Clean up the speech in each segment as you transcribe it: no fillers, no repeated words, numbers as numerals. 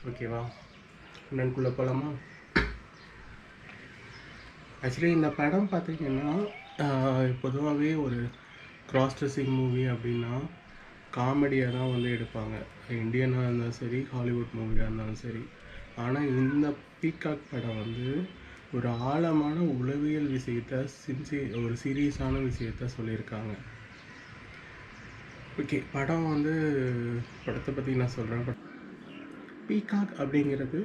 ஓகேவா? என்னக்குள்ளே போகலாமா? ஆக்சுவலி இந்த படம் பார்த்திங்கன்னா பொதுவாகவே ஒரு கிராஸ் ட்ரெஸ்ஸிங் மூவி அப்படின்னா காமெடியாக தான் வந்து எடுப்பாங்க. இந்தியனாக இருந்தாலும் சரி, ஹாலிவுட் மூவியாக இருந்தாலும் சரி. ஆனால் இந்த பீகாக் படம் வந்து ஒரு ஆழமான உளவியல் விஷயத்தை ஒரு சீரியஸான விஷயத்த சொல்லியிருக்காங்க. ஓகே, படம் வந்து படத்தை பற்றி நான் சொல்கிறேன். பீகாக் அப்படிங்கிறது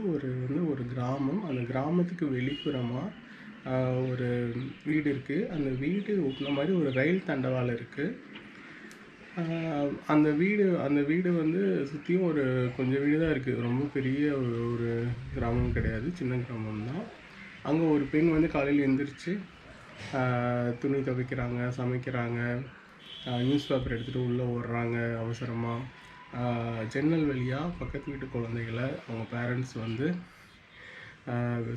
ஒரு கிராமம். அந்த கிராமத்துக்கு வெளிப்புறமாக ஒரு வீடு இருக்குது. அந்த வீடு ஒட்டின மாதிரி ஒரு ரயில் தண்டவாளம் இருக்குது. அந்த வீடு வந்து சுற்றியும் கொஞ்சம் வீடு தான் இருக்குது. ரொம்ப பெரிய ஒரு கிராமம் கிடையாது, சின்ன கிராமம் தான். அங்கே ஒரு பெண் வந்து காலையில் எழுந்திரிச்சு துணி துவைக்கிறாங்க, சமைக்கிறாங்க, நியூஸ் பேப்பர் எடுத்துகிட்டு உள்ளே ஓடுறாங்க அவசரமாக. ஜன்னல் வழியாக பக்கத்து வீட்டு குழந்தைகளை அவங்க பேரண்ட்ஸ் வந்து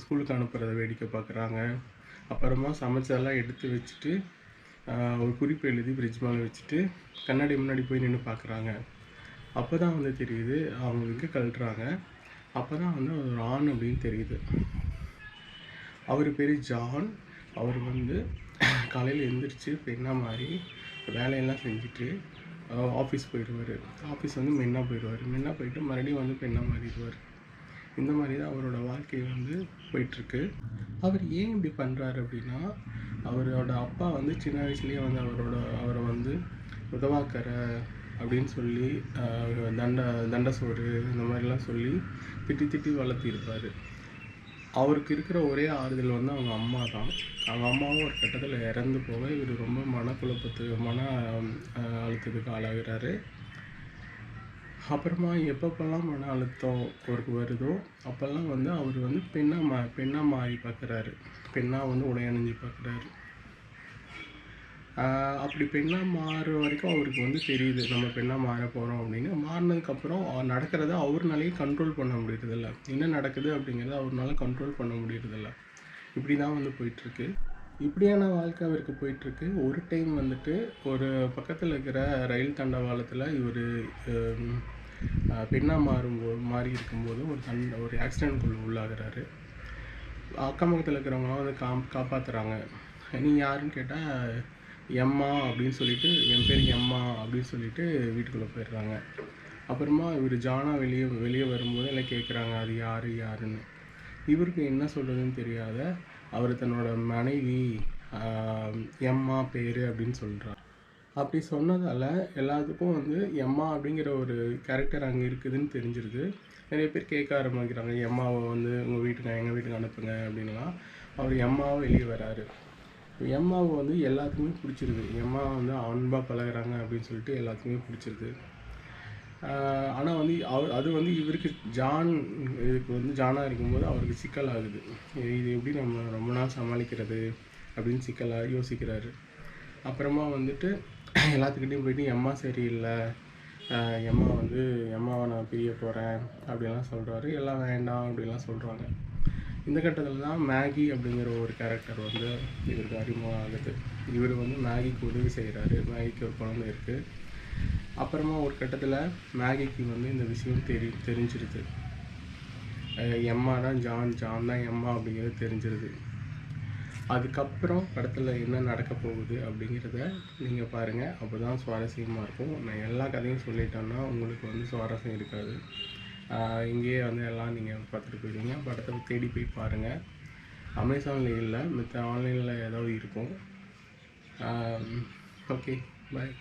ஸ்கூலுக்கு அனுப்புகிறத வேடிக்கை பார்க்குறாங்க. அப்புறமா சமைச்சதெல்லாம் எடுத்து வச்சுட்டு ஒரு குறிப்பு எழுதி ஃப்ரிட்ஜ் மேலே வச்சுட்டு கண்ணாடி முன்னாடி போய் நின்று பார்க்குறாங்க. அப்போ தான் வந்து தெரியுது அவங்க விக்க கழட்டுறாங்க. அப்போ தான் வந்து ஒரு ஆண் அப்படின்னு தெரியுது. அவர் பேர் ஜான். அவர் வந்து காலையில் எழுந்திரிச்சு பெண்ணாக மாதிரி வேலையெல்லாம் செஞ்சுட்டு ஆஃபீஸ் போயிடுவார். ஆஃபீஸ் வந்து மென்னாக போயிட்டு மறுபடியும் வந்து பெண்ணாக மாறிடுவார். இந்த மாதிரி தான் அவரோட வாழ்க்கை வந்து போயிட்டுருக்கு. அவர் ஏன் இப்படி பண்ணுறாரு அப்படின்னா, அவரோட அப்பா வந்து சின்ன வயசுலேயே வந்து அவரை வந்து உதவாக்கரை அப்படின்னு சொல்லி தண்ட சோறு இந்த மாதிரிலாம் சொல்லி திட்டி வளர்த்திருப்பார். அவருக்கு இருக்கிற ஒரே ஆறுதல் வந்து அவங்க அம்மா தான். அவங்க அம்மாவும் ஒரு கட்டத்தில் இறந்து போக இவர் ரொம்ப மன அழுத்தத்துக்கு ஆளாகிறாரு. அப்புறமா எப்பப்பெல்லாம் மன அழுத்தம் அவருக்கு வருதோ அப்போல்லாம் வந்து அவர் வந்து பெண்ணாக மாறி பார்க்குறாரு. பெண்ணாக வந்து உடை அணிஞ்சு பார்க்குறாரு. அப்படி பெண்ணாக மாறுற வரைக்கும் அவருக்கு வந்து தெரியுது நம்ம பெண்ணாக மாற போகிறோம் அப்படின்னு. மாறினதுக்கப்புறம் நடக்கிறத அவர்னாலேயே கண்ட்ரோல் பண்ண முடியறதில்ல. என்ன நடக்குது அப்படிங்கிறத அவர்னால கண்ட்ரோல் பண்ண முடியறதில்ல. இப்படி தான் வந்து போயிட்டுருக்கு. இப்படியான வாழ்க்கை அவருக்கு போயிட்டுருக்கு. ஒரு டைம் வந்துட்டு ஒரு பக்கத்தில் இருக்கிற ரயில் தண்டவாளத்தில் இவர் பெண்ணாக மாறி இருக்கும்போது ஒரு ஆக்சிடென்ட்குள்ளே உள்ளாகிறாரு. அக்கம் பக்கத்தில் இருக்கிறவங்களாம் வந்து காப்பாற்றுறாங்க. நீ யாருன்னு கேட்டால் எம்மா அப்படின்னு சொல்லிட்டு, என் பேர் எம்மா அப்படின்னு சொல்லிட்டு வீட்டுக்குள்ளே போயிடுறாங்க. அப்புறமா இவர் ஜானா வெளியே வரும்போது எல்லாம் கேட்குறாங்க அது யாருன்னு. இவருக்கு என்ன சொல்கிறதுன்னு தெரியாத அவர் தன்னோட மனைவி எம்மா பேர் அப்படின்னு சொல்கிறார். அப்படி சொன்னதால் எல்லாத்துக்கும் வந்து எம்மா அப்படிங்கிற ஒரு கேரக்டர் அங்கே இருக்குதுன்னு தெரிஞ்சிருது. நிறைய பேர் கேட்க ஆரம்பிக்கிறாங்க, எம்மாவை வந்து எங்கள் வீட்டுக்கு அனுப்புங்க அப்படின்லாம். அவர் எம்மாவை வெளியே வராரு. எம்மாவை வந்து எல்லாத்துக்குமே பிடிச்சிருது. எம்மா வந்து அன்பாக பழகிறாங்க அப்படின்னு சொல்லிட்டு எல்லாத்துக்குமே பிடிச்சிருது. ஆனால் வந்து அது வந்து இவருக்கு இதுக்கு வந்து ஜானாக இருக்கும்போது அவருக்கு சிக்கல் ஆகுது. இது எப்படி நம்ம ரொம்ப நாள் சமாளிக்கிறது அப்படின்னு சிக்கலாக யோசிக்கிறாரு. அப்புறமா வந்துட்டு எல்லாத்துக்கிட்டையும் போயிட்டு எம்மா சரியில்லை, எம்மாவை நான் பிரிய போகிறேன் அப்படின்லாம் சொல்கிறாரு. எல்லாம் வேண்டாம் அப்படின்லாம் சொல்கிறாங்க. இந்த கட்டத்தில் தான் மேகி அப்படிங்கிற ஒரு கேரக்டர் வந்து இவருக்கு அறிமுகம் ஆகுது. இவர் வந்து மேகிக்கு உதவி செய்கிறாரு. மேகிக்கு ஒரு குழந்தை இருக்குது. அப்புறமா ஒரு கட்டத்தில் மேகிக்கு வந்து இந்த விஷயம் தெரிஞ்சிருது. எம்மா தான் ஜான் தான் எம்மா அப்படிங்கிறது தெரிஞ்சிருது. அதுக்கப்புறம் படத்தில் என்ன நடக்க போகுது அப்படிங்கிறத நீங்கள் பாருங்கள். அப்போ தான் சுவாரஸ்யமாக இருக்கும். நான் எல்லா கதையும் சொல்லிட்டேன்னா உங்களுக்கு வந்து சுவாரஸ்யம் இருக்காது. இங்கேயே வந்து எல்லாம் நீங்கள் பார்த்துட்டு போயிடுவீங்க. படத்தை தேடி போய் பாருங்கள். அமேசானில் இல்லை, மற்ற ஆன்லைனில் ஏதாவது இருக்கும். ஓகே, பாய்.